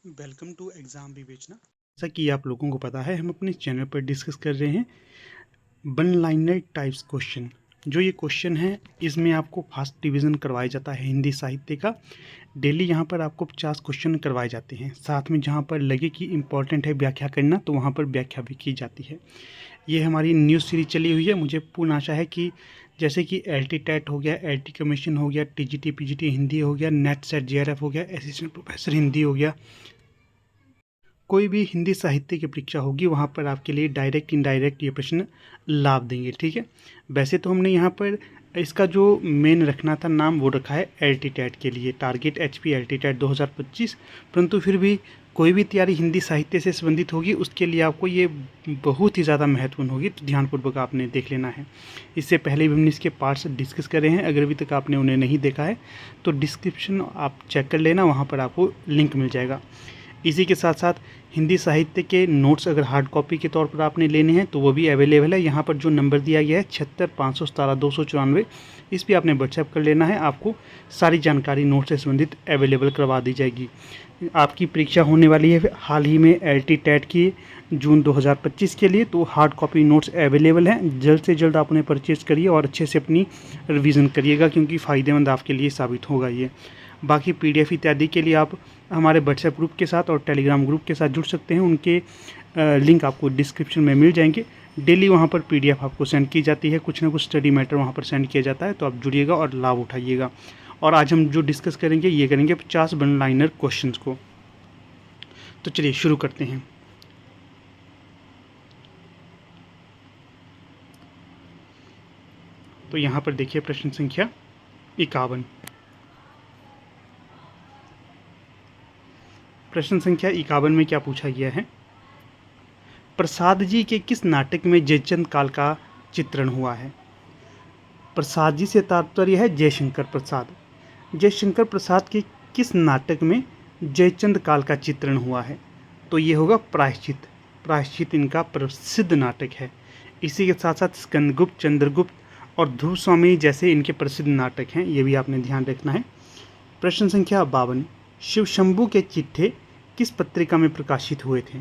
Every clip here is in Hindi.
वेलकम टू एग्ज़ाम विवेचना। जैसा कि आप लोगों को पता है, हम अपने चैनल पर डिस्कस कर रहे हैं वन लाइनर टाइप्स क्वेश्चन। जो ये क्वेश्चन है, इसमें आपको फर्स्ट डिवीज़न करवाया जाता है हिंदी साहित्य का। डेली यहाँ पर आपको 50 क्वेश्चन करवाए जाते हैं। साथ में जहाँ पर लगे कि इम्पॉर्टेंट है व्याख्या करना, तो वहाँ पर व्याख्या भी की जाती है। ये हमारी न्यूज़ सीरीज चली हुई है। मुझे पूर्ण आशा है कि जैसे कि LT टेट हो गया, LT कमीशन हो गया, TGT PGT हिंदी हो गया, नेट सेट JRF हो गया, असिस्टेंट प्रोफेसर हिंदी हो गया, कोई भी हिंदी साहित्य की परीक्षा होगी वहाँ पर आपके लिए डायरेक्ट इनडायरेक्ट ये प्रश्न लाभ देंगे। ठीक है, वैसे तो हमने यहाँ पर इसका जो मेन रखना था नाम, वो रखा है LT टेट के लिए, टारगेट HP LT टेट 2025। परंतु फिर भी कोई भी तैयारी हिंदी साहित्य से संबंधित होगी, उसके लिए आपको ये बहुत ही ज़्यादा महत्वपूर्ण होगी, तो ध्यानपूर्वक आपने देख लेना है। इससे पहले भी हमने इसके पार्ट्स डिस्कस करे हैं। अगर अभी तक आपने उन्हें नहीं देखा है तो डिस्क्रिप्शन आप चेक कर लेना, वहाँ पर आपको लिंक मिल जाएगा। इसी के साथ साथ हिंदी साहित्य के नोट्स अगर हार्ड कॉपी के तौर पर आपने लेने हैं तो वो भी अवेलेबल है। यहाँ पर जो नंबर दिया गया है 76 517 294, इस पर आपने व्हाट्सएप कर लेना है। आपको सारी जानकारी नोट से संबंधित अवेलेबल करवा दी जाएगी। आपकी परीक्षा होने वाली है हाल ही में LT टेट की जून 2025 के लिए, तो हार्ड कॉपी नोट्स अवेलेबल हैं। जल्द से जल्द आप उन्हें परचेज़ करिए और अच्छे से अपनी रिवीजन करिएगा, क्योंकि फ़ायदेमंद आपके लिए साबित होगा ये। बाकी PDF इत्यादि के लिए आप हमारे व्हाट्सएप ग्रुप के साथ और टेलीग्राम ग्रुप के साथ जुड़ सकते हैं। उनके लिंक आपको डिस्क्रिप्शन में मिल जाएंगे। डेली वहाँ पर PDF आपको सेंड की जाती है, कुछ ना कुछ स्टडी मैटर वहाँ पर सेंड किया जाता है, तो आप जुड़िएगा और लाभ उठाइएगा। और आज हम जो डिस्कस करेंगे, ये करेंगे 50 वन लाइनर क्वेश्चंस को। तो चलिए शुरू करते हैं। तो यहाँ पर देखिए प्रश्न संख्या 51। प्रश्न संख्या 51 में क्या पूछा गया है? प्रसाद जी के किस नाटक में जयचंद काल का चित्रण हुआ है? प्रसाद जी से तात्पर्य है जयशंकर प्रसाद। जयशंकर प्रसाद के किस नाटक में जयचंद काल का चित्रण हुआ है? तो ये होगा प्रायश्चित। प्रायश्चित इनका प्रसिद्ध नाटक है। इसी के साथ साथ स्कंदगुप्त, चंद्रगुप्त और ध्रुव स्वामी जैसे इनके प्रसिद्ध नाटक हैं, ये भी आपने ध्यान रखना है। प्रश्न संख्या 52। शिव शंभू के चिट्ठे किस पत्रिका में प्रकाशित हुए थे?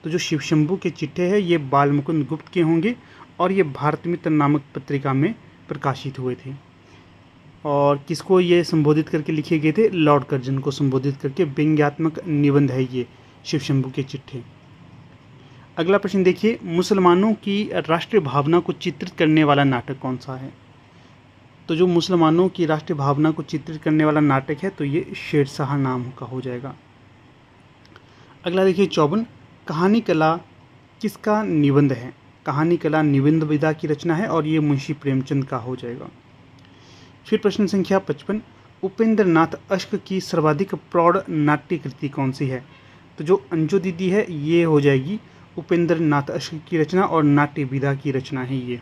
तो जो शिव शंभू के चिट्ठे हैं, ये बालमुकुंद गुप्त के होंगे और ये भारत मित्र नामक पत्रिका में प्रकाशित हुए थे। और किसको ये संबोधित करके लिखे गए थे? लॉर्ड कर्जन को संबोधित करके व्यंग्यात्मक निबंध है ये शिव शंभू के चिट्ठे। अगला प्रश्न देखिए, मुसलमानों की राष्ट्रीय भावना को चित्रित करने वाला नाटक कौन सा है? तो जो मुसलमानों की राष्ट्रीय भावना को चित्रित करने वाला नाटक है, तो ये शेरशाह नाम का हो जाएगा। अगला देखिए 54। कहानी कला किसका निबंध है? कहानी कला निबंध विधा की रचना है और ये मुंशी प्रेमचंद का हो जाएगा। फिर प्रश्न संख्या 55। उपेंद्र नाथ अश्क की सर्वाधिक प्रौढ़ नाट्य कृति कौन सी है? तो जो अंजू दीदी है, ये हो जाएगी उपेंद्र नाथ अश्क की रचना और नाट्य विधा की रचना है ये।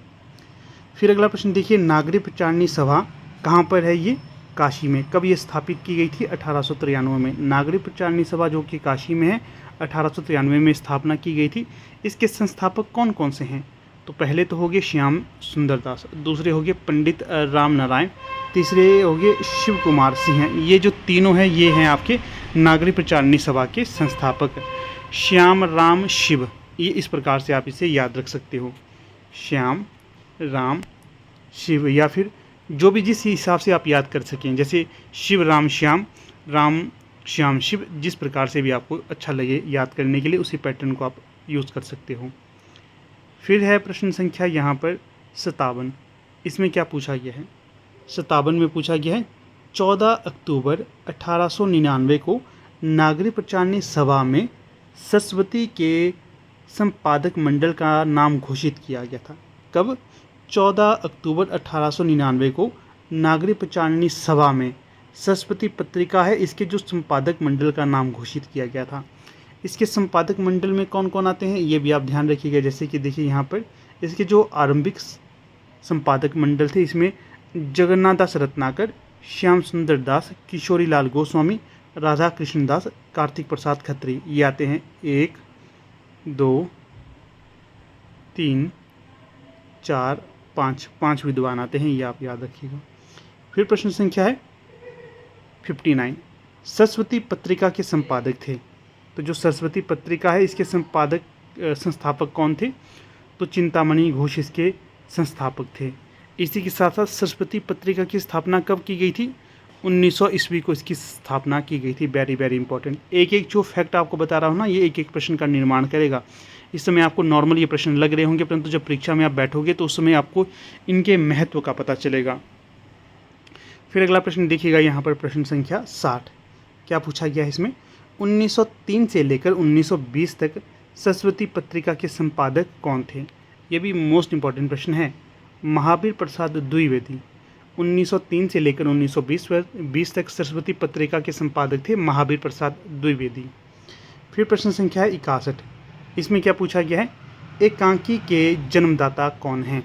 फिर अगला प्रश्न देखिए, नागरिक प्रचारणी सभा कहाँ पर है? ये काशी में। कब ये स्थापित की गई थी? 1893 में। नागरिक प्रचारणी सभा जो कि काशी में है, 1893 में स्थापना की गई थी। इसके संस्थापक कौन कौन से हैं? तो पहले तो हो गए श्याम सुंदर दास, दूसरे हो गए पंडित राम नारायण, तीसरे हो गए शिव कुमार सिंह हैं। ये जो तीनों हैं, ये हैं आपके नागरिक प्रचारणी सभा के संस्थापक। श्याम राम शिव, ये इस प्रकार से आप इसे याद रख सकते हो, श्याम राम शिव, या फिर जो भी जिस हिसाब से आप याद कर सकें, जैसे शिव राम श्याम, राम श्याम शिव, जिस प्रकार से भी आपको अच्छा लगे याद करने के लिए, उसी पैटर्न को आप यूज़ कर सकते हो। फिर है प्रश्न संख्या यहाँ पर 57। इसमें क्या पूछा गया है? 57 में पूछा गया है, 14 अक्टूबर 1899 को नागरिक प्रचारणी सभा में सरस्वती के संपादक मंडल का नाम घोषित किया गया था। कब? 14 अक्टूबर 1899 को नागरिक प्रचारणी सभा में सरस्वती पत्रिका है, इसके जो संपादक मंडल का नाम घोषित किया गया था। इसके संपादक मंडल में कौन कौन आते हैं, ये भी आप ध्यान रखिएगा। जैसे कि देखिए यहाँ पर इसके जो आरंभिक संपादक मंडल थे, इसमें जगन्नाथ दास रत्नाकर, श्याम सुंदर दास, किशोरी लाल गोस्वामी, राधा कृष्ण दास, कार्तिक प्रसाद खत्री, ये आते हैं। 1 2 3 4 5 विद्वान आते हैं, ये आप याद रखिएगा। फिर प्रश्न संख्या है 59। सरस्वती पत्रिका के संपादक थे, तो जो सरस्वती पत्रिका है इसके संस्थापक कौन थे? तो चिंतामणि घोष इसके संस्थापक थे। इसी के साथ साथ सरस्वती पत्रिका की स्थापना कब की गई थी? 1900 ईस्वी को इसकी स्थापना की गई थी। Very very important. एक एक जो फैक्ट आपको बता रहा हूँ ना, ये एक एक प्रश्न का निर्माण करेगा। इस समय आपको नॉर्मल ये प्रश्न लग रहे होंगे, परंतु जब परीक्षा में आप बैठोगे तो उस समय आपको इनके महत्व का पता चलेगा। फिर अगला प्रश्न देखिएगा, यहाँ पर प्रश्न संख्या 60। क्या पूछा गया है इसमें? 1903 से लेकर 1920 तक सरस्वती पत्रिका के संपादक कौन थे? ये भी मोस्ट इंपॉर्टेंट प्रश्न है। महावीर प्रसाद द्विवेदी। 1903 से लेकर 1920 तक सरस्वती पत्रिका के संपादक थे महावीर प्रसाद द्विवेदी। फिर प्रश्न संख्या 61। इसमें क्या पूछा गया है? एकांकी के जन्मदाता कौन हैं?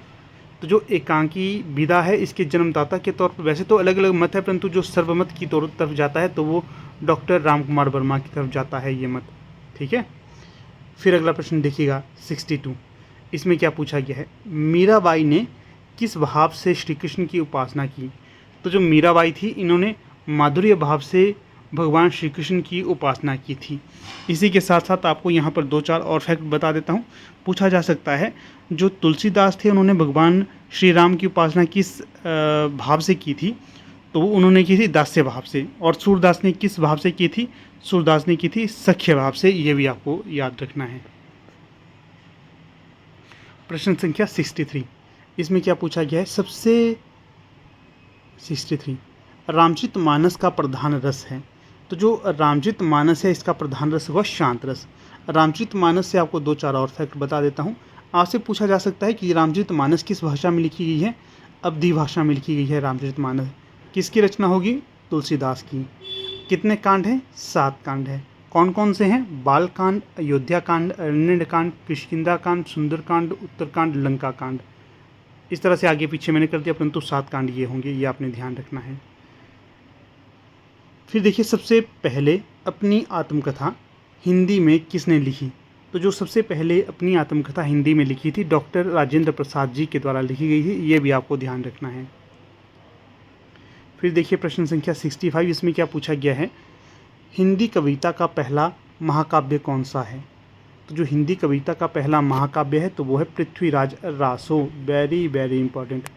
तो जो एकांकी विधा है इसके जन्मदाता के तौर पर वैसे तो अलग अलग मत है, परंतु जो सर्वमत की तरफ जाता है तो वो डॉक्टर रामकुमार वर्मा की तरफ जाता है ये मत। ठीक है। फिर अगला प्रश्न देखिएगा 62। इसमें क्या पूछा गया है? मीराबाई ने किस भाव से श्री कृष्ण की उपासना की? तो जो मीराबाई थी इन्होंने माधुर्य भाव से भगवान श्री कृष्ण की उपासना की थी। इसी के साथ साथ आपको यहाँ पर 2-4 और फैक्ट बता देता हूँ। पूछा जा सकता है जो तुलसीदास थे उन्होंने भगवान श्री राम की उपासना किस भाव से की थी? तो वो उन्होंने की थी दास्य भाव से। और सूरदास ने किस भाव से की थी? सूरदास ने की थी सख्य भाव से। ये भी आपको याद रखना है। प्रश्न संख्या 63। इसमें क्या पूछा गया है? 63 रामचरितमानस का प्रधान रस है। तो जो रामचरितमानस है इसका प्रधान रस हुआ शांत रस। रामचरितमानस से आपको 2-4 और फैक्ट बता देता हूँ। आपसे पूछा जा सकता है कि रामचरितमानस किस भाषा में लिखी गई है? अवधी भाषा में लिखी गई है रामचरितमानस। किसकी रचना होगी? तुलसीदास की। कितने कांड हैं? 7 कांड है। कौन कौन से हैं? बाल कांड, अयोध्या कांड, अरण्य कांड, किष्किंधा कांड, सुंदर कांड, उत्तरकांड, लंका कांड। इस तरह से आगे पीछे मैंने कर दिया, परंतु 7 कांड ये होंगे, ये आपने ध्यान रखना है। फिर देखिए, सबसे पहले अपनी आत्मकथा हिंदी में किसने लिखी? तो जो सबसे पहले अपनी आत्मकथा हिंदी में लिखी थी डॉक्टर राजेंद्र प्रसाद जी के द्वारा लिखी गई थी। ये भी आपको ध्यान रखना है। फिर देखिए प्रश्न संख्या 65। इसमें क्या पूछा गया है? हिंदी कविता का पहला महाकाव्य कौन सा है? तो जो हिंदी कविता का पहला महाकाव्य है तो वो है Prithviraj Raso. Very very important,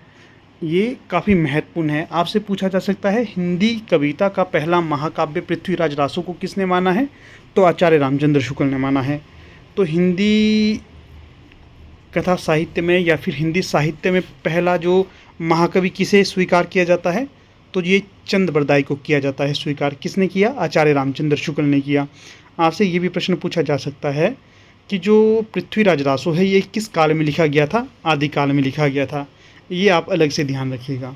ये काफ़ी महत्वपूर्ण है। आपसे पूछा जा सकता है हिंदी कविता का पहला महाकाव्य पृथ्वीराज रासो को किसने माना है? तो आचार्य रामचंद्र शुक्ल ने माना है। तो हिंदी कथा साहित्य में या फिर हिंदी साहित्य में पहला जो महाकवि किसे स्वीकार किया जाता है? तो ये चंद बरदाई को किया जाता है स्वीकार। किसने किया? आचार्य रामचंद्र शुक्ल ने किया। आपसे ये भी प्रश्न पूछा जा सकता है कि जो पृथ्वीराज रासो है ये किस काल में लिखा गया था? आदिकाल में लिखा गया था। ये आप अलग से ध्यान रखिएगा।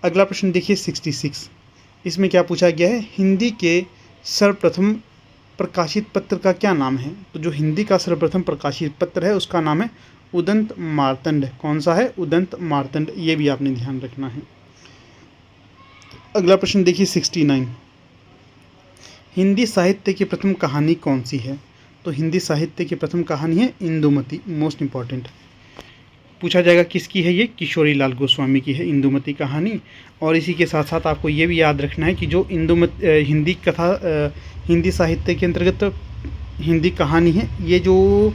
अगला प्रश्न देखिए 66। इसमें क्या पूछा गया है? हिंदी के सर्वप्रथम प्रकाशित पत्र का क्या नाम है? तो जो हिंदी का सर्वप्रथम प्रकाशित पत्र है उसका नाम है उदंत मार्तंड। कौन सा है? उदंत मार्तंड। ये भी आपने ध्यान रखना है। अगला प्रश्न देखिए 69। हिंदी साहित्य की प्रथम कहानी कौन सी है? तो हिंदी साहित्य की प्रथम कहानी है इंदुमती। मोस्ट इंपॉर्टेंट पूछा जाएगा किसकी है? ये किशोरी लाल गोस्वामी की है इंदुमती कहानी। और इसी के साथ साथ आपको ये भी याद रखना है कि जो हिंदी कथा हिंदी साहित्य के अंतर्गत हिंदी कहानी है, ये जो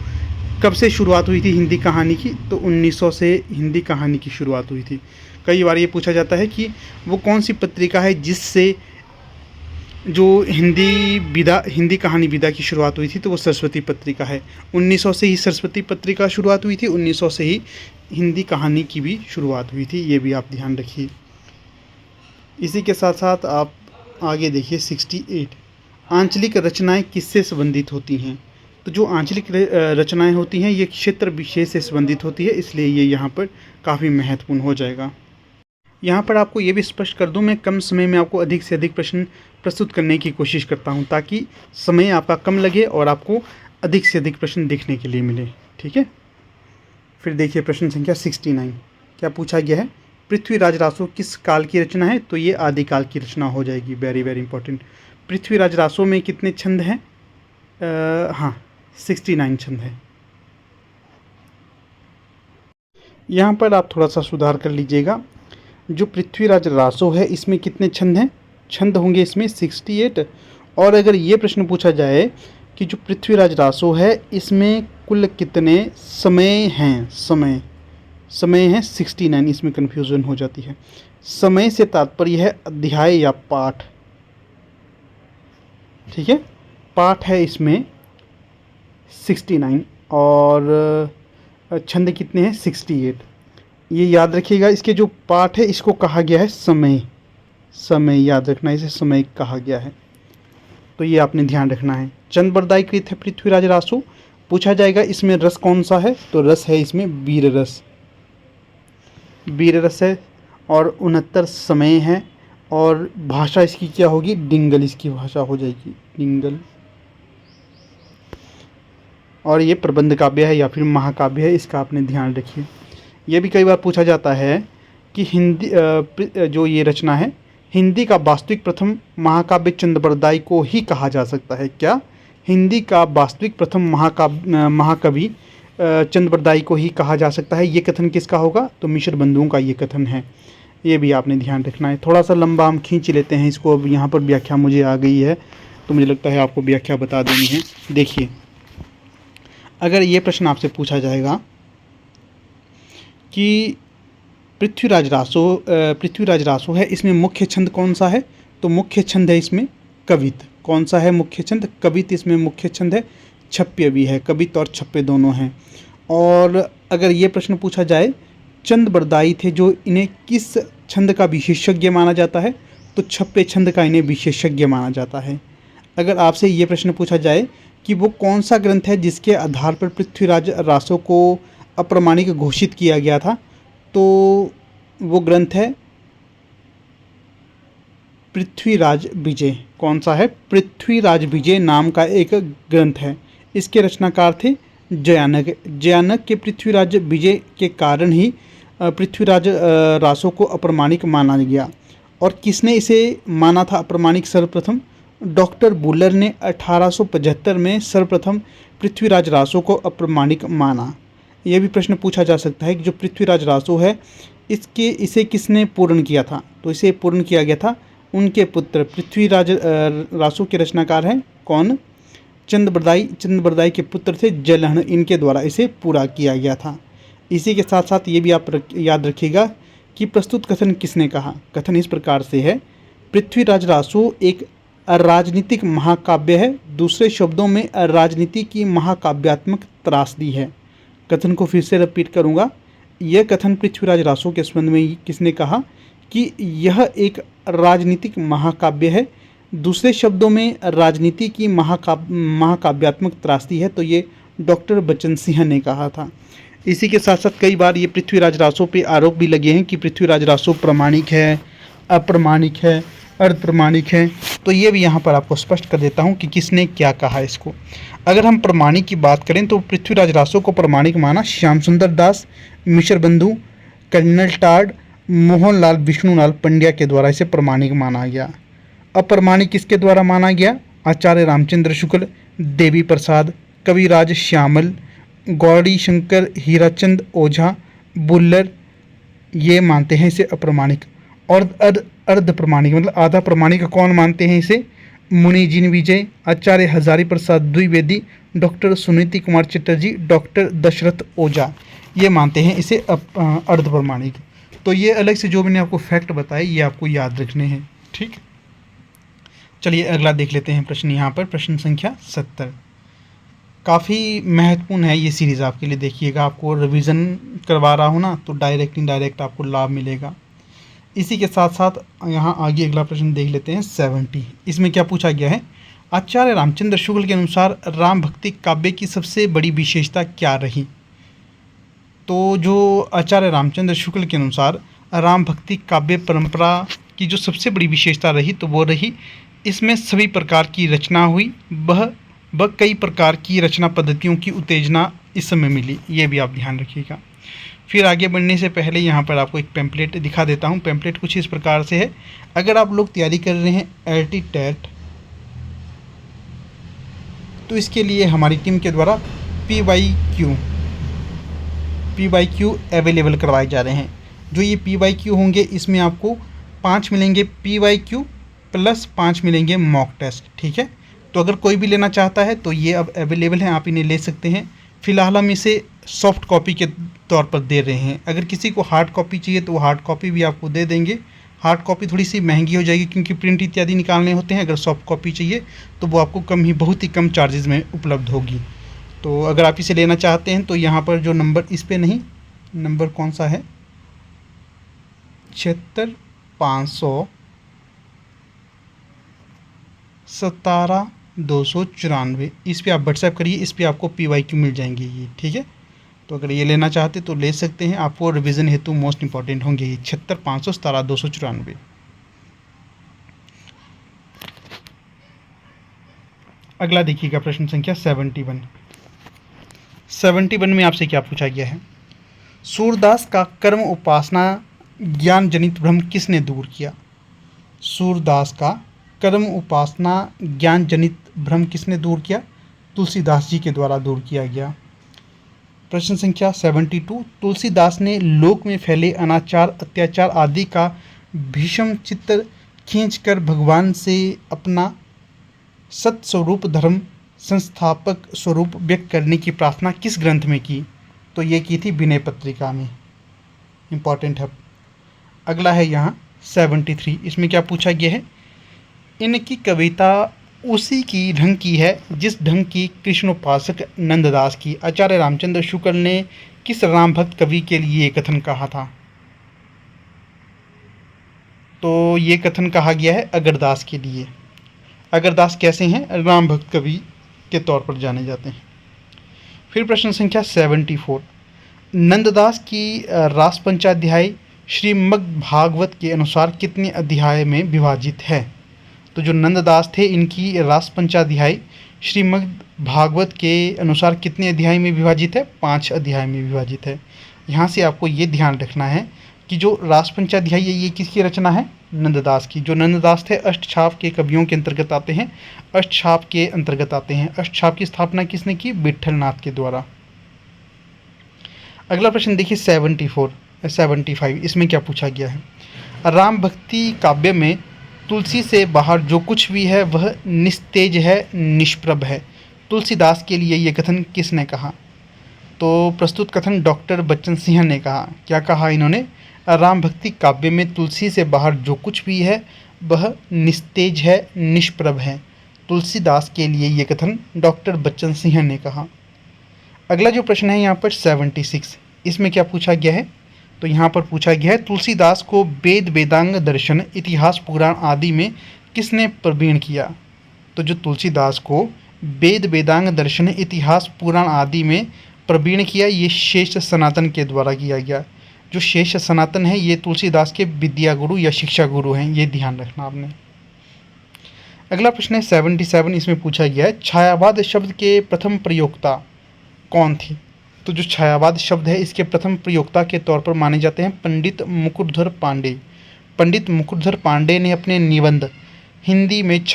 कब से शुरुआत हुई थी हिंदी कहानी की? तो 1900 से हिंदी कहानी की शुरुआत हुई थी। कई बार ये पूछा जाता है कि वो कौन सी पत्रिका है जिससे जो हिंदी कहानी विधा की शुरुआत हुई थी? तो वो सरस्वती पत्रिका है। 1900 से ही सरस्वती पत्रिका शुरुआत हुई थी। 1900 से ही हिंदी कहानी की भी शुरुआत हुई थी। ये भी आप ध्यान रखिए। इसी के साथ साथ आप आगे देखिए 68। आंचलिक रचनाएं किससे संबंधित होती हैं? तो जो आंचलिक रचनाएं होती हैं ये क्षेत्र विशेष से संबंधित होती है, इसलिए ये यहाँ पर काफ़ी महत्वपूर्ण हो जाएगा। यहाँ पर आपको ये भी स्पष्ट कर दूँ, मैं कम समय में आपको अधिक से अधिक प्रश्न प्रस्तुत करने की कोशिश करता हूँ ताकि समय आपका कम लगे और आपको अधिक से अधिक प्रश्न देखने के लिए मिले। ठीक है। फिर देखिए प्रश्न संख्या 69। क्या पूछा गया है? पृथ्वीराज रासो किस काल की रचना है? तो ये आदिकाल की रचना हो जाएगी। Very very important. Prithviraj Raso में कितने छंद हैं? हाँ, 69 छंद हैं। यहाँ पर आप थोड़ा सा सुधार कर लीजिएगा। जो पृथ्वीराज रासो है इसमें कितने छंद हैं? छंद होंगे इसमें 68 और अगर ये प्रश्न पूछा जाए कि जो पृथ्वीराज रासो है इसमें कुल कितने समय हैं, समय है 69, इसमें कन्फ्यूज़न हो जाती है। समय से तात्पर्य है अध्याय या पाठ, ठीक है, पाठ है इसमें 69 और छंद कितने हैं 68। ये याद रखिएगा, इसके जो पाठ है इसको कहा गया है समय, समय याद रखना, इसे समय कहा गया है, तो ये आपने ध्यान रखना है। चंद बरदाई कृत है पृथ्वीराज रासो, पूछा जाएगा इसमें रस कौन सा है, तो रस है इसमें वीर रस, वीर रस है, और 69 समय है, और भाषा इसकी क्या होगी, डिंगल इसकी भाषा हो जाएगी, डिंगल। और ये प्रबंध काव्य है या फिर महाकाव्य है, इसका आपने ध्यान रखिए। ये भी कई बार पूछा जाता है कि हिंदी जो ये रचना है, हिंदी का वास्तविक प्रथम महाकाव्य चंद्रबरदाई को ही कहा जा सकता है क्या, हिंदी का वास्तविक प्रथम महाकवि चंद्रबरदाई को ही कहा जा सकता है। ये कथन किसका होगा, तो मिश्र बंधुओं का ये कथन है, ये भी आपने ध्यान रखना है। थोड़ा सा लंबा हम खींच लेते हैं इसको, अब यहाँ पर व्याख्या मुझे आ गई है तो मुझे लगता है आपको व्याख्या बता देनी है। देखिए, अगर ये प्रश्न आपसे पूछा जाएगा कि पृथ्वीराज रासो है, इसमें मुख्य छंद कौन सा है, तो मुख्य छंद है इसमें कवित। कौन सा है मुख्य छंद, कवित इसमें मुख्य छंद है, छप्य भी है, कवित और छप्य दोनों हैं। और अगर ये प्रश्न पूछा जाए चंद बरदाई थे जो इन्हें किस छंद का विशेषज्ञ माना जाता है, तो छप्य छंद का इन्हें विशेषज्ञ माना जाता है। अगर आपसे ये प्रश्न पूछा जाए कि वो कौन सा ग्रंथ है जिसके आधार पर पृथ्वीराज रासो को अप्रमाणिक घोषित किया गया था, तो वो ग्रंथ है पृथ्वीराज विजय। कौन सा है, पृथ्वीराज विजय नाम का एक ग्रंथ है, इसके रचनाकार थे जयानक। जयानक के पृथ्वीराज विजय के कारण ही पृथ्वीराज रासो को अप्रमाणिक माना गया। और किसने इसे माना था अप्रमाणिक सर्वप्रथम, डॉक्टर बुलर ने 1875 में सर्वप्रथम पृथ्वीराज रासो को अप्रमाणिक माना। यह भी प्रश्न पूछा जा सकता है कि जो पृथ्वीराज रासो है इसे किसने पूर्ण किया था, तो इसे पूर्ण किया गया था उनके पुत्र पृथ्वीराज रासो के रचनाकार हैं कौन, चंद्रबरदाई के पुत्र थे जलहन, इनके द्वारा इसे पूरा किया गया था। इसी के साथ साथ ये भी आप याद रखिएगा कि प्रस्तुत कथन किसने कहा। कथन इस प्रकार से है, पृथ्वीराज रासो एक राजनीतिक महाकाव्य है, दूसरे शब्दों में राजनीति की महाकाव्यात्मक त्रासदी है। कथन को फिर से रिपीट करूँगा, यह कथन पृथ्वीराज रासो के संबंध में किसने कहा कि यह एक राजनीतिक महाकाव्य है, दूसरे शब्दों में राजनीति की महाकाव्यात्मक त्रासदी है, तो ये डॉक्टर बच्चन सिंह ने कहा था। इसी के साथ साथ कई बार ये पृथ्वीराज रासो पे आरोप भी लगे हैं कि पृथ्वीराज रासो प्रमाणिक है, अप्रमाणिक है, अर्धप्रमाणिक है, तो ये भी यहाँ पर आपको स्पष्ट कर देता हूँ कि किसने क्या कहा इसको। अगर हम प्रमाणिक की बात करें तो पृथ्वीराज रासो को प्रमाणिक माना श्याम सुंदर दास, मिश्र बंधु, कर्नल टार्ड, मोहनलाल विष्णुलाल पंड्या के द्वारा इसे प्रमाणिक माना गया। अप्रमाणिक किसके द्वारा माना गया, आचार्य रामचंद्र शुक्ल, देवी प्रसाद, कविराज श्यामल, गौरी शंकर, हीराचंद ओझा, बुल्लर, ये मानते हैं इसे अप्रमाणिक। और अर्ध प्रमाणिक मतलब आधा प्रमाणिक कौन मानते हैं इसे, मुनि जिन विजय, आचार्य हजारी प्रसाद द्विवेदी, डॉक्टर सुनीति कुमार चटर्जी, डॉक्टर दशरथ ओझा, ये मानते हैं इसे अर्ध प्रमाणिक। तो ये अलग से जो मैंने आपको फैक्ट बताए ये आपको याद रखने हैं, ठीक। चलिए अगला देख लेते हैं प्रश्न यहाँ पर, प्रश्न संख्या 70। काफ़ी महत्वपूर्ण है ये सीरीज़ आपके लिए, देखिएगा आपको रिवीजन करवा रहा हूँ ना, तो डायरेक्ट इनडायरेक्ट आपको लाभ मिलेगा। इसी के साथ साथ यहाँ आगे अगला प्रश्न देख लेते हैं 70। इसमें क्या पूछा गया है, आचार्य रामचंद्र शुक्ल के अनुसार राम भक्ति काव्य की सबसे बड़ी विशेषता क्या रही। तो जो आचार्य रामचंद्र शुक्ल के अनुसार राम भक्ति काव्य परंपरा की जो सबसे बड़ी विशेषता रही तो वो रही इसमें सभी प्रकार की रचना हुई, वह कई प्रकार की रचना पद्धतियों की उत्तेजना इस समय मिली, ये भी आप ध्यान रखिएगा। फिर आगे बढ़ने से पहले यहाँ पर आपको एक पैम्पलेट दिखा देता हूँ। पैम्पलेट कुछ इस प्रकार से है, अगर आप लोग तैयारी कर रहे हैं LT टेट तो इसके लिए हमारी टीम के द्वारा PYQ अवेलेबल करवाए जा रहे हैं। जो ये PYQ होंगे इसमें आपको 5 मिलेंगे PYQ +5 मिलेंगे मॉक टेस्ट। ठीक है, तो अगर कोई भी लेना चाहता है तो ये अब अवेलेबल है, आप इन्हें ले सकते हैं। फ़िलहाल हम इसे सॉफ्ट कॉपी के तौर पर दे रहे हैं। अगर किसी को हार्ड कॉपी चाहिए तो वो हार्ड कॉपी भी आपको दे देंगे। हार्ड कॉपी थोड़ी सी महंगी हो जाएगी क्योंकि प्रिंट इत्यादि निकालने होते हैं। अगर सॉफ्ट कॉपी चाहिए तो वो आपको बहुत ही कम चार्जेज़ में उपलब्ध होगी। तो अगर आप इसे लेना चाहते हैं तो यहाँ पर जो नंबर, इस पर नहीं, नंबर कौन सा है, 76,517,294, इस पर आप व्हाट्सएप करिए। इस पर आपको PYQ मिल जाएंगे ये। ठीक है, तो अगर ये लेना चाहते तो ले सकते हैं। आपको रिवीजन हेतु मोस्ट इंपॉर्टेंट होंगे ये 76,517,294। अगला देखिएगा प्रश्न संख्या 71। 71 में आपसे क्या पूछा गया है? सूरदास का कर्म उपासना ज्ञान जनित भ्रम किसने दूर किया? सूरदास का कर्म उपासना ज्ञान जनित भ्रम किसने दूर किया? तुलसीदास जी के द्वारा दूर किया गया। प्रश्न संख्या 72। तुलसीदास ने लोक में फैले अनाचार अत्याचार आदि का भीषण चित्र खींचकर भगवान से अपना सत्स्वरूप धर्म संस्थापक स्वरूप व्यक्त करने की प्रार्थना किस ग्रंथ में की? तो ये की थी विनय पत्रिका में। इम्पॉर्टेंट है। अगला है यहाँ 73। इसमें क्या पूछा गया है? इनकी कविता उसी की ढंग की है जिस ढंग की कृष्णोपासक नंददास की। आचार्य रामचंद्र शुक्ल ने किस राम भक्त कवि के लिए ये कथन कहा था? तो ये कथन कहा गया है अगरदास के लिए। अगरदास कैसे हैं? राम भक्त कवि के तौर पर जाने जाते हैं। फिर प्रश्न संख्या 74। नंददास की रास पंचाध्याय श्रीमद् भागवत के अनुसार कितने अध्याय में विभाजित है? तो जो नंददास थे इनकी रास पंचाध्याय श्रीमद् भागवत के अनुसार कितने अध्याय में विभाजित है? 5 अध्याय में विभाजित है। यहाँ से आपको ये ध्यान रखना है कि जो रास पंचाध्याय है ये किसकी रचना है? नंददास की। जो नंददास थे अष्टछाप के कवियों के अंतर्गत आते हैं। अष्टछाप की स्थापना किसने की? विट्ठलनाथ के द्वारा। अगला प्रश्न देखिए 75। इसमें क्या पूछा गया है? राम भक्ति काव्य में तुलसी से बाहर जो कुछ भी है वह निस्तेज है, निष्प्रभ है। तुलसीदास के लिए ये कथन किसने कहा? तो प्रस्तुत कथन डॉक्टर बच्चन सिंह ने कहा। क्या कहा इन्होंने? राम भक्ति काव्य में तुलसी से बाहर जो कुछ भी है वह निस्तेज है, निष्प्रभ है। तुलसीदास के लिए ये कथन डॉक्टर बच्चन सिंह ने कहा। अगला जो प्रश्न है यहाँ पर 76। इसमें क्या पूछा गया है? तो यहाँ पर पूछा गया है तुलसीदास को वेद वेदांग दर्शन इतिहास पुराण आदि में किसने प्रवीण किया? तो जो तुलसीदास को वेद वेदांग दर्शन इतिहास पुराण आदि में प्रवीण किया ये शेष सनातन के द्वारा किया गया। जो शेष सनातन है ये तुलसीदास के विद्या गुरु या शिक्षा गुरु हैं, ये ध्यान रखना आपने। अगला प्रश्न है 77। इसमें पूछा गया है छायावाद शब्द के प्रथम प्रयोक्ता कौन थे? तो जो छायावाद शब्द है इसके प्रथम प्रयोक्ता के तौर पर माने जाते हैं पंडित मुकुटधर पांडे। पंडित मुकुटधर पांडे ने अपने निबंध हिंदी में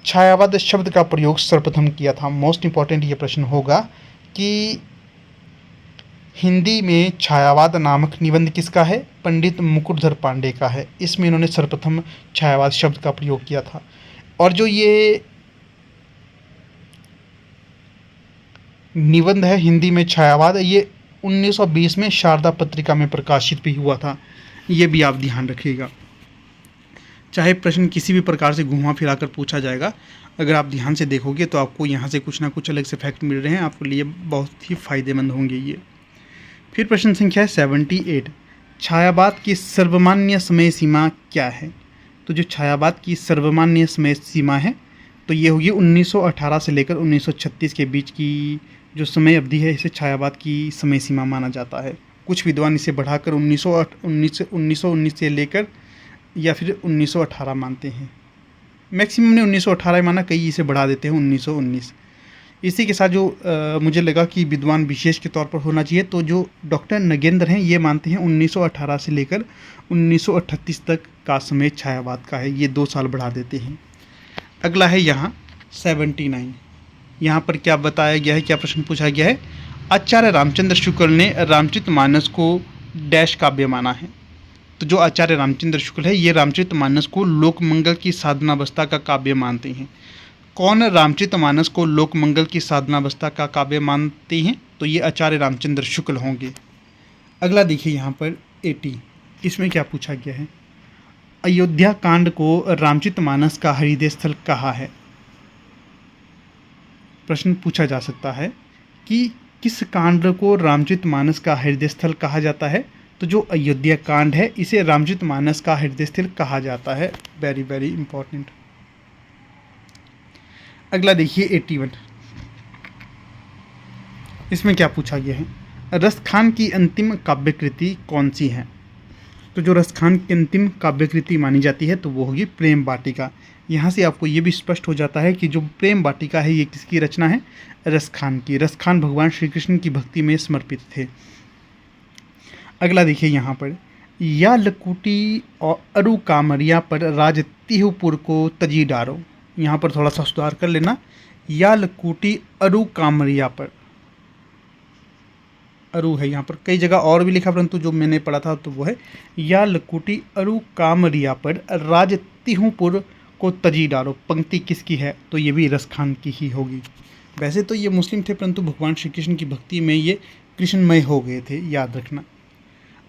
छायावाद शब्द का प्रयोग सर्वप्रथम किया था। मोस्ट इंपॉर्टेंट ये प्रश्न होगा कि हिंदी में छायावाद नामक निबंध किसका है? पंडित मुकुटधर पांडे का है। इसमें इन्होंने सर्वप्रथम छायावाद शब्द का प्रयोग किया था। और जो ये निबंध है हिंदी में छायावाद, ये 1920 में शारदा पत्रिका में प्रकाशित भी हुआ था। ये भी आप ध्यान रखिएगा। चाहे प्रश्न किसी भी प्रकार से घुमा फिरा कर पूछा जाएगा, अगर आप ध्यान से देखोगे तो आपको यहाँ से कुछ ना कुछ अलग से फैक्ट मिल रहे हैं, आपके लिए बहुत ही फ़ायदेमंद होंगे ये। फिर प्रश्न संख्या है 78। छायावाद की सर्वमान्य समय सीमा क्या है? तो जो छायावाद की सर्वमान्य समय सीमा है तो ये होगी 1918 से लेकर 1936 के बीच की जो समय अवधि है इसे छायावाद की समय सीमा माना जाता है। कुछ विद्वान इसे बढ़ाकर 1919 से लेकर या फिर 1918 मानते हैं। मैक्सिमम ने 1918 माना, कई इसे बढ़ा देते हैं 1919। इसी के साथ जो मुझे लगा कि विद्वान विशेष के तौर पर होना चाहिए, तो जो डॉक्टर नगेंद्र हैं ये मानते हैं 1918 से लेकर 1938 तक का समय छायावाद का है। ये 2 साल बढ़ा देते हैं। अगला है यहाँ 79। यहाँ पर क्या बताया गया है, क्या प्रश्न पूछा गया है? आचार्य रामचंद्र शुक्ल ने रामचरितमानस को डैश काव्य माना है। तो जो आचार्य रामचंद्र शुक्ल है ये रामचरितमानस को लोकमंगल की साधनावस्था का काव्य मानते हैं। कौन रामचरितमानस को लोकमंगल की साधनावस्था का काव्य मानते हैं? तो ये आचार्य रामचंद्र शुक्ल होंगे। अगला देखिए यहाँ पर 80, इसमें क्या पूछा गया है? अयोध्या कांड को रामचरितमानस का हृदय स्थल कहा है। प्रश्न पूछा जा सकता है कि किस कांड को रामचरितमानस का हृदय स्थल कहा जाता है? तो जो अयोध्या कांड है इसे रामचरितमानस का हृदय स्थल कहा जाता है। Very very important. अगला देखिए 81, इसमें क्या पूछा गया है? रसखान की अंतिम काव्यकृति कौन सी है? तो जो रसखान की अंतिम काव्यकृति मानी जाती है तो वो होगी प्रेम वाटिका। यहाँ से आपको ये भी स्पष्ट हो जाता है कि जो प्रेम वाटिका है ये किसकी रचना है? रसखान की। रसखान भगवान श्री कृष्ण की भक्ति में समर्पित थे। अगला देखिए यहाँ पर, या लकुटी और अरु कामरिया पर राज तिहुपुर को तजी डारो। यहाँ पर थोड़ा सा सुधार कर लेना, या लकुटी अरु कामरिया पर, अरु है यहाँ पर, कई जगह और भी लिखा परंतु जो मैंने पढ़ा था तो वो है या लकुटी अरु कामरिया पर राज तिहुपुर को तजी डालो। पंक्ति किसकी है? तो ये भी रसखान की ही होगी। वैसे तो ये मुस्लिम थे परंतु भगवान श्री कृष्ण की भक्ति में ये कृष्णमय हो गए थे, याद रखना।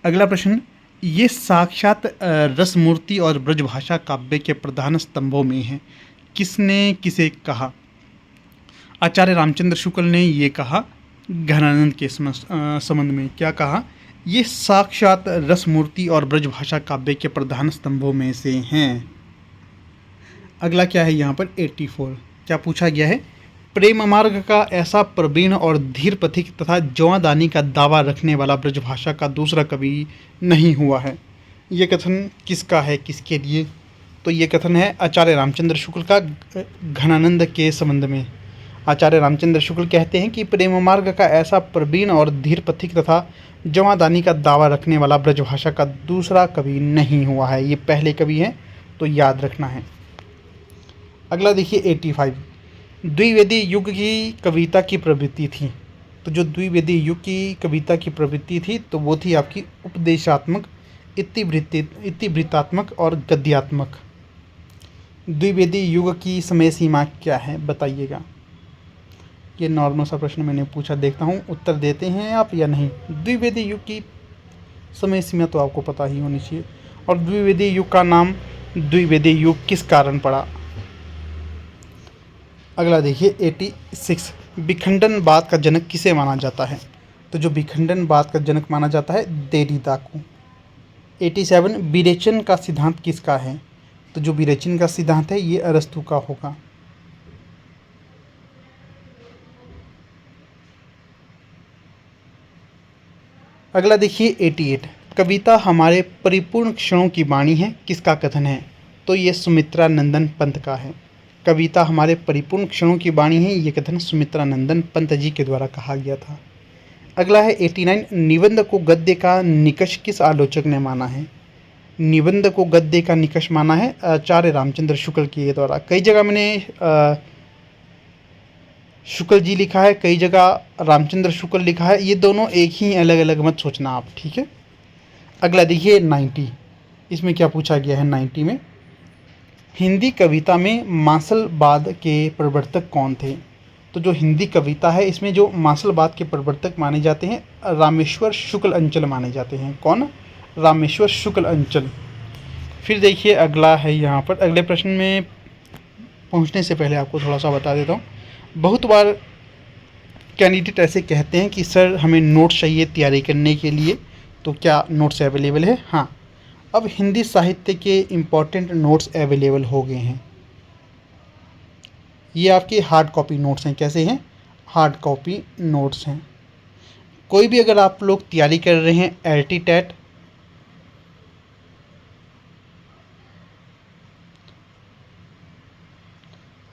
अगला प्रश्न, ये साक्षात रसमूर्ति और ब्रजभाषा काव्य के प्रधान स्तंभों में है। किसने किसे कहा? आचार्य रामचंद्र शुक्ल ने ये कहा घनानंद के संबंध में। क्या कहा? ये साक्षात रसमूर्ति और ब्रजभाषा काव्य के प्रधान स्तंभों में से हैं। अगला क्या है यहाँ पर 84, क्या पूछा गया है? प्रेम मार्ग का ऐसा प्रवीण और धीर पथिक तथा जवादानी का दावा रखने वाला ब्रजभाषा का दूसरा कवि नहीं हुआ है। ये कथन किसका है, किसके लिए? तो ये कथन है आचार्य रामचंद्र शुक्ल का घनानंद के संबंध में। आचार्य रामचंद्र शुक्ल कहते हैं कि प्रेम मार्ग का ऐसा प्रवीण और धीर पथिक तथा जवादानी का दावा रखने वाला ब्रजभाषा का दूसरा कवि नहीं हुआ है, ये पहले कवि हैं, तो याद रखना है। अगला देखिए 85, द्विवेदी युग की कविता की प्रवृत्ति थी। तो जो द्विवेदी युग की कविता की प्रवृत्ति थी तो वो थी आपकी उपदेशात्मक, इतिवृत्तात्मक और गद्यात्मक। द्विवेदी युग की समय सीमा क्या है बताइएगा? ये नॉर्मल सा प्रश्न मैंने पूछा, देखता हूँ उत्तर देते हैं आप या नहीं। द्विवेदी युग की समय सीमा तो आपको पता ही होनी चाहिए। और द्विवेदी युग का नाम द्विवेदी युग किस कारण पड़ा? अगला देखिए 86, विखंडनवाद का जनक किसे माना जाता है? तो जो विखंडनवाद का जनक माना जाता है देरिदा को। 87, विरेचन का सिद्धांत किसका है? तो जो विरेचन का सिद्धांत है ये अरस्तु का होगा। अगला देखिए 88, कविता हमारे परिपूर्ण क्षणों की वाणी है, किसका कथन है? तो ये सुमित्रा नंदन पंत का है। कविता हमारे परिपूर्ण क्षणों की वाणी है, ये कथन सुमित्रा नंदन पंत जी के द्वारा कहा गया था। अगला है 89, निबंध को गद्य का निकष किस आलोचक ने माना है? निबंध को गद्य का निकष माना है आचार्य रामचंद्र शुक्ल के द्वारा। कई जगह मैंने शुक्ल जी लिखा है, कई जगह रामचंद्र शुक्ल लिखा है, ये दोनों एक ही अलग अलग मत सोचना आप, ठीक है। अगला देखिए 90, इसमें क्या पूछा गया है 90 में? हिंदी कविता में मासलवाद के प्रवर्तक कौन थे? तो जो हिंदी कविता है इसमें जो मासलवाद के प्रवर्तक माने जाते हैं रामेश्वर शुक्ल अंचल माने जाते हैं। कौन? रामेश्वर शुक्ल अंचल। फिर देखिए अगला है यहाँ पर, अगले प्रश्न में पहुँचने से पहले आपको थोड़ा सा बता देता हूँ। बहुत बार कैंडिडेट ऐसे कहते हैं कि सर हमें नोट्स चाहिए तैयारी करने के लिए, तो क्या नोट्स अवेलेबल है? हाँ, अब हिंदी साहित्य के इम्पॉर्टेंट नोट्स अवेलेबल हो गए हैं। ये आपके हार्ड कॉपी नोट्स हैं। कैसे हैं? हार्ड कॉपी नोट्स हैं। कोई भी अगर आप लोग तैयारी कर रहे हैं एलटी टेट,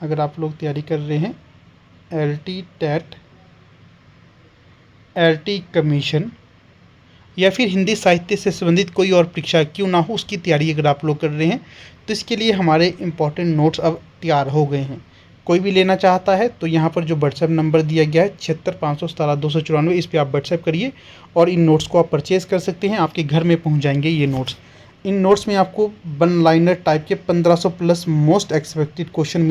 अगर आप लोग तैयारी कर रहे हैं एलटी टेट, एलटी कमीशन या फिर हिंदी साहित्य से संबंधित कोई और परीक्षा क्यों ना हो, उसकी तैयारी अगर आप लोग कर रहे हैं तो इसके लिए हमारे इम्पॉर्टेंट नोट्स अब तैयार हो गए हैं। कोई भी लेना चाहता है तो यहाँ पर जो व्हाट्सएप नंबर दिया गया है 76577294, इस पर आप व्हाट्सएप करिए और इन नोट्स को आप परचेज़ कर सकते हैं। आपके घर में पहुँच जाएंगे ये नोट्स। इन नोट्स में आपको वन लाइनर टाइप के 1500 प्लस मोस्ट एक्सपेक्टेड क्वेश्चन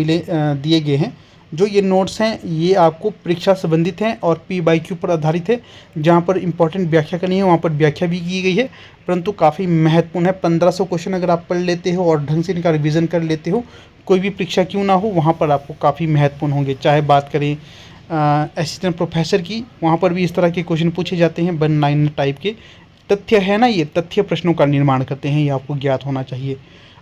दिए गए हैं। जो ये नोट्स हैं ये आपको परीक्षा संबंधित हैं और P/Q पर आधारित है। जहाँ पर इंपॉर्टेंट व्याख्या करनी है वहाँ पर व्याख्या भी की गई है, परंतु काफ़ी महत्वपूर्ण है। 1500 क्वेश्चन अगर आप पढ़ लेते हो और ढंग से इनका रिविज़न कर लेते हो, कोई भी परीक्षा क्यों ना हो वहाँ पर आपको काफ़ी महत्वपूर्ण होंगे। चाहे बात करें असिस्टेंट प्रोफेसर की, वहाँ पर भी इस तरह के क्वेश्चन पूछे जाते हैं वन लाइनर टाइप के। तथ्य है ना, ये तथ्य प्रश्नों का निर्माण करते हैं, ये आपको ज्ञात होना चाहिए।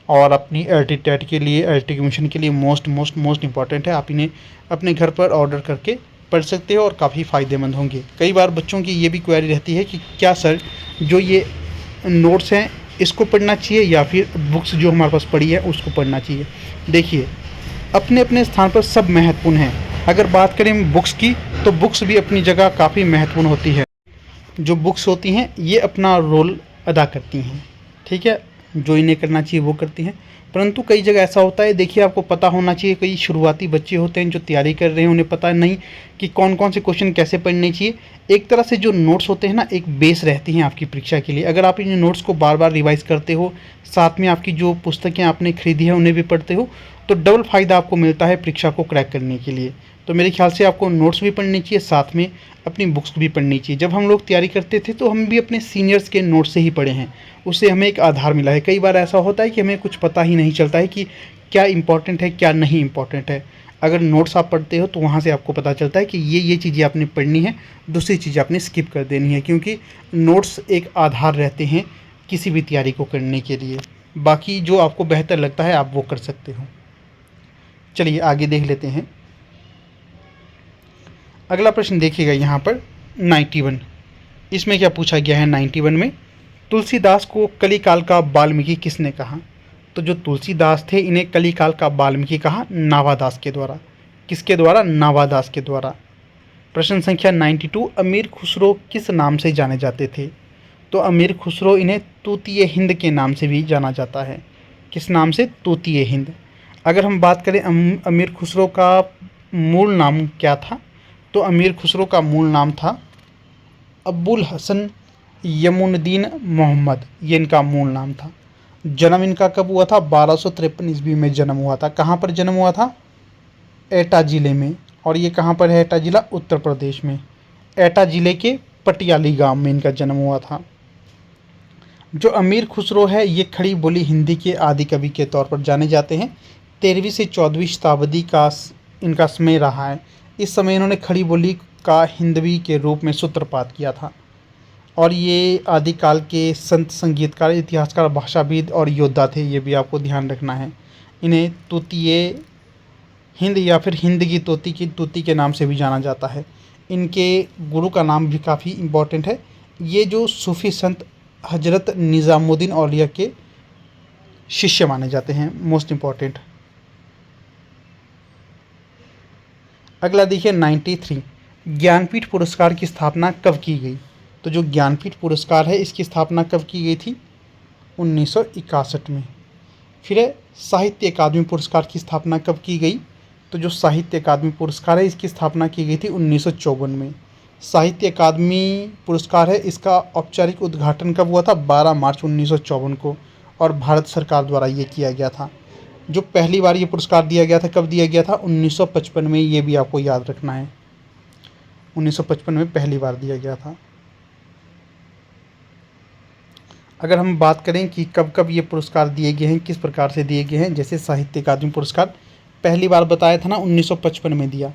और अपनी LT-TET के लिए, LT कमीशन के लिए मोस्ट इंपॉर्टेंट है। आप इन्हें अपने घर पर ऑर्डर करके पढ़ सकते हो और काफ़ी फ़ायदेमंद होंगे। कई बार बच्चों की ये भी क्वेरी रहती है कि क्या सर जो ये नोट्स हैं इसको पढ़ना चाहिए या फिर बुक्स जो हमारे पास पड़ी है उसको पढ़ना चाहिए। देखिए, अपने अपने स्थान पर सब महत्वपूर्ण हैं। अगर बात करें बुक्स की तो बुक्स भी अपनी जगह काफ़ी महत्वपूर्ण होती है। जो बुक्स होती हैं ये अपना रोल अदा करती हैं, ठीक है, जो इन्हें करना चाहिए वो करती हैं। परंतु कई जगह ऐसा होता है, देखिए आपको पता होना चाहिए, कई शुरुआती बच्चे होते हैं जो तैयारी कर रहे हैं, उन्हें पता नहीं कि कौन कौन से क्वेश्चन कैसे पढ़ने चाहिए। एक तरह से जो नोट्स होते हैं ना, एक बेस रहती हैं आपकी परीक्षा के लिए। अगर आप इन नोट्स को बार बार रिवाइज़ करते हो, साथ में आपकी जो पुस्तकें आपने खरीदी है उन्हें भी पढ़ते हो, तो डबल फ़ायदा आपको मिलता है परीक्षा को क्रैक करने के लिए। तो मेरे ख्याल से आपको नोट्स भी पढ़नी चाहिए, साथ में अपनी बुक्स भी पढ़नी चाहिए। जब हम लोग तैयारी करते थे तो हम भी अपने सीनियर्स के नोट्स से ही पढ़े हैं, उससे हमें एक आधार मिला है। कई बार ऐसा होता है कि हमें कुछ पता ही नहीं चलता है कि क्या इंपॉर्टेंट है क्या नहीं इंपॉर्टेंट है। अगर नोट्स आप पढ़ते हो तो वहाँ से आपको पता चलता है कि ये चीज़ें आपने पढ़नी है, दूसरी चीज़ें आपने स्किप कर देनी है, क्योंकि नोट्स एक आधार रहते हैं किसी भी तैयारी को करने के लिए। बाकी जो आपको बेहतर लगता है आप वो कर सकते हो। चलिए आगे देख लेते हैं। अगला प्रश्न देखिएगा यहाँ पर 91। इसमें क्या पूछा गया है 91 में, तुलसीदास को कलिकाल का वाल्मीकि किसने कहा? तो जो तुलसीदास थे इन्हें कलिकाल का वाल्मीकि कहा नावादास के द्वारा। किसके द्वारा? नावादास के द्वारा। प्रश्न संख्या 92, अमीर खुसरो किस नाम से जाने जाते थे? तो अमीर खुसरो इन्हें तूतीय हिंद के नाम से भी जाना जाता है। किस नाम से? तूतीय हिंद। अगर हम बात करें अमीर खुसरो का मूल नाम क्या था, तो अमीर खुसरो का मूल नाम था अब्बुल हसन यमुनुद्दीन मोहम्मद, ये इनका मूल नाम था। जन्म इनका कब हुआ था? 1253 ईस्वी में जन्म हुआ था। कहाँ पर जन्म हुआ था? एटा ज़िले में। और ये कहाँ पर है एटा ज़िला? उत्तर प्रदेश में। एटा ज़िले के पटियाली गांव में इनका जन्म हुआ था। जो अमीर खुसरो है ये खड़ी बोली हिंदी के आदि कवि के तौर पर जाने जाते हैं। 13वीं से 14वीं शताब्दी का इनका समय रहा है। इस समय इन्होंने खड़ी बोली का हिंदवी के रूप में सूत्रपात किया था। और ये आदिकाल के संत, संगीतकार, इतिहासकार, भाषाविद और योद्धा थे, ये भी आपको ध्यान रखना है। इन्हें तूतीय हिंद या फिर हिंद की तूती के नाम से भी जाना जाता है। इनके गुरु का नाम भी काफ़ी इम्पोर्टेंट है। ये जो सूफ़ी संत हजरत निज़ामुद्दीन औलिया के शिष्य माने जाते हैं, मोस्ट इम्पॉर्टेंट। अगला देखिए 93, ज्ञानपीठ पुरस्कार की स्थापना कब की गई? तो जो ज्ञानपीठ पुरस्कार है इसकी स्थापना कब की गई थी? 1961 में। फिर है साहित्य अकादमी पुरस्कार की स्थापना कब की गई? तो जो साहित्य अकादमी पुरस्कार है इसकी स्थापना की गई थी 1954 में। साहित्य अकादमी पुरस्कार है इसका औपचारिक उद्घाटन कब हुआ था? 12 मार्च 1954 को, और भारत सरकार द्वारा ये किया गया था। जो पहली बार ये पुरस्कार दिया गया था कब दिया गया था? 1955 में, ये भी आपको याद रखना है। 1955 में पहली बार दिया गया था। अगर हम बात करें कि कब कब ये पुरस्कार दिए गए हैं, किस प्रकार से दिए गए हैं, जैसे साहित्य अकादमी पुरस्कार पहली बार बताया था ना 1955 में दिया।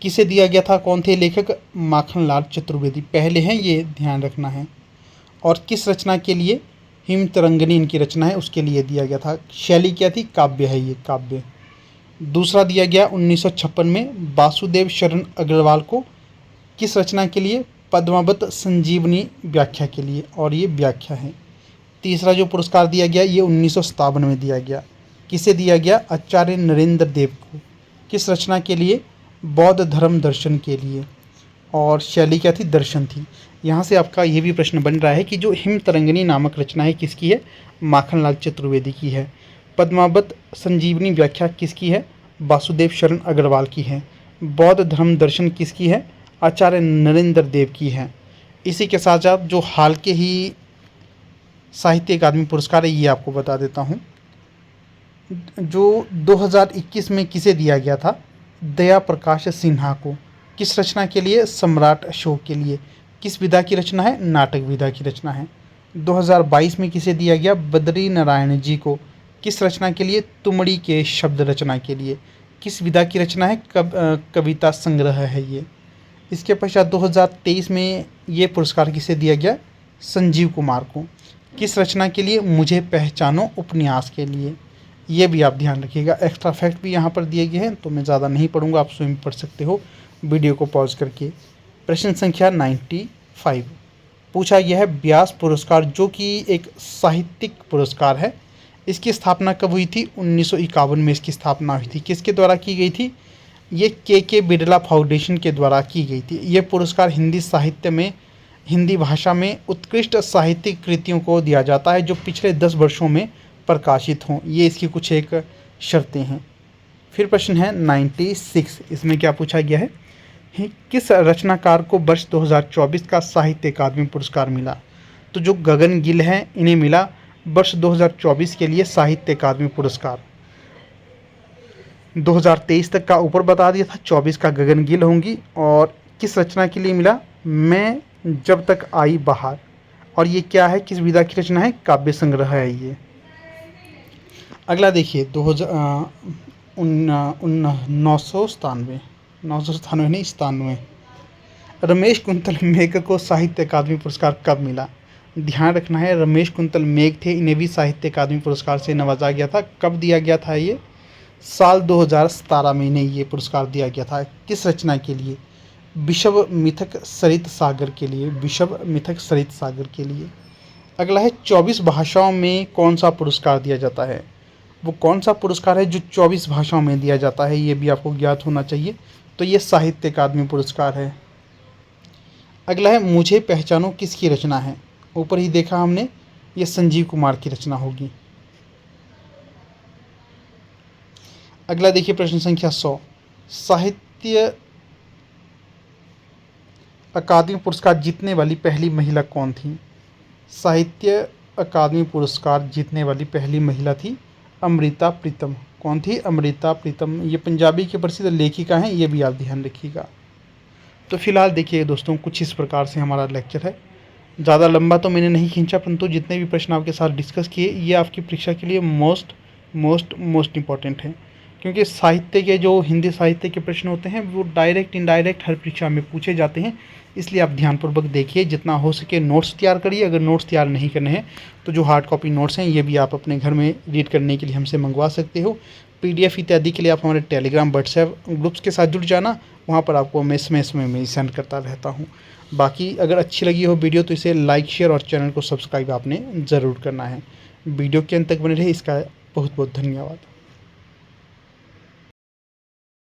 किसे दिया गया था? कौन थे लेखक? माखनलाल चतुर्वेदी पहले हैं, ये ध्यान रखना है। और किस रचना के लिए? हिम तरंगिणी इनकी रचना है, उसके लिए दिया गया था। शैली क्या थी? काव्य है, ये काव्य। दूसरा दिया गया 1956 में वासुदेव शरण अग्रवाल को, किस रचना के लिए? पद्मावत संजीवनी व्याख्या के लिए, और ये व्याख्या है। तीसरा जो पुरस्कार दिया गया ये 1957 में दिया गया। किसे दिया गया? आचार्य नरेंद्र देव को। किस रचना के लिए? बौद्ध धर्म दर्शन के लिए, और शैली क्या थी? दर्शन थी। यहाँ से आपका ये भी प्रश्न बन रहा है कि जो हिम तरंगिणी नामक रचना है किसकी है? माखनलाल चतुर्वेदी की है। पद्मावत संजीवनी व्याख्या किसकी है? वासुदेव शरण अग्रवाल की है। बौद्ध धर्म दर्शन किसकी है? आचार्य नरेंद्र देव की है। इसी के साथ साथ जो हाल के ही साहित्य अकादमी पुरस्कार है ये आपको बता देता हूँ। जो 2021 में किसे दिया गया था? दया प्रकाश सिन्हा को। किस रचना के लिए? सम्राट शो के लिए। किस विधा की रचना है? नाटक विधा की रचना है। 2022 में किसे दिया गया? बद्री नारायण जी को। किस रचना के लिए? तुमड़ी के शब्द रचना के लिए। किस विधा की रचना है? कविता संग्रह है ये। इसके पश्चात 2023 में ये पुरस्कार किसे दिया गया? संजीव कुमार को। किस रचना के लिए? मुझे पहचानो उपन्यास के लिए। ये भी आप ध्यान रखिएगा। एक्स्ट्रा फैक्ट भी यहाँ पर दिए गए हैं, तो मैं ज़्यादा नहीं पढ़ूंगा, आप स्वयं पढ़ सकते हो वीडियो को पॉज करके। प्रश्न संख्या 95 पूछा गया है व्यास पुरस्कार, जो कि एक साहित्यिक पुरस्कार है, इसकी स्थापना कब हुई थी? 1951 में इसकी स्थापना हुई थी। किसके द्वारा की गई थी? ये के बिरला फाउंडेशन के द्वारा की गई थी। ये पुरस्कार हिंदी साहित्य में, हिंदी भाषा में उत्कृष्ट साहित्यिक कृतियों को दिया जाता है जो पिछले 10 वर्षों में प्रकाशित हों। ये इसकी कुछ एक शर्तें हैं। फिर प्रश्न है 96, इसमें क्या पूछा गया है? किस रचनाकार को वर्ष 2024 का साहित्य अकादमी पुरस्कार मिला? तो जो गगन गिल हैं, इन्हें मिला वर्ष 2024 के लिए साहित्य अकादमी पुरस्कार। 2023 तक का ऊपर बता दिया था, 24 का गगन गिल होंगी। और किस रचना के लिए मिला? मैं जब तक आई बहार। और ये क्या है, किस विधा की रचना है? काव्य संग्रह है ये। अगला देखिए 997 रमेश कुंतल मेघ को साहित्य अकादमी पुरस्कार कब मिला? ध्यान रखना है, रमेश कुंतल मेघ थे, इन्हें भी साहित्य अकादमी पुरस्कार से नवाजा गया था। कब दिया गया था ये? साल 2017 में इन्हें ये पुरस्कार दिया गया था। किस रचना के लिए? विषव मिथक सरित सागर के लिए। विषव मिथक सरित सागर के लिए। अगला है 24 भाषाओं में कौन सा पुरस्कार दिया जाता है? वो कौन सा पुरस्कार है जो 24 भाषाओं में दिया जाता है, ये भी आपको ज्ञात होना चाहिए। तो ये साहित्य अकादमी पुरस्कार है। अगला है मुझे पहचानो किसकी रचना है? ऊपर ही देखा हमने, ये संजीव कुमार की रचना होगी। अगला देखिए प्रश्न संख्या 100, साहित्य अकादमी पुरस्कार जीतने वाली पहली महिला कौन थी? साहित्य अकादमी पुरस्कार जीतने वाली पहली महिला थी अमृता प्रीतम। कौन थी? अमृता प्रीतम। ये पंजाबी की प्रसिद्ध लेखिका हैं, ये भी आप ध्यान रखिएगा। तो फिलहाल देखिए दोस्तों, कुछ इस प्रकार से हमारा लेक्चर है। ज़्यादा लंबा तो मैंने नहीं खींचा, परंतु जितने भी प्रश्न आपके साथ डिस्कस किए, ये आपकी परीक्षा के लिए मोस्ट इम्पॉर्टेंट है। क्योंकि साहित्य के जो हिंदी साहित्य के प्रश्न होते हैं वो डायरेक्ट इनडायरेक्ट हर परीक्षा में पूछे जाते हैं। इसलिए आप ध्यानपूर्वक देखिए, जितना हो सके नोट्स तैयार करिए। अगर नोट्स तैयार नहीं करने हैं तो जो हार्ड कॉपी नोट्स हैं ये भी आप अपने घर में रीड करने के लिए हमसे मंगवा सकते हो। PDF इत्यादि के लिए आप हमारे टेलीग्राम व्हाट्सएप ग्रुप्स के साथ जुड़ जाना, वहाँ पर आपको मैं सेंड करता रहता हूँ। बाकी अगर अच्छी लगी हो वीडियो तो इसे लाइक, शेयर और चैनल को सब्सक्राइब आपने ज़रूर करना है। वीडियो के अंत तक बने रहे, इसका बहुत बहुत धन्यवाद।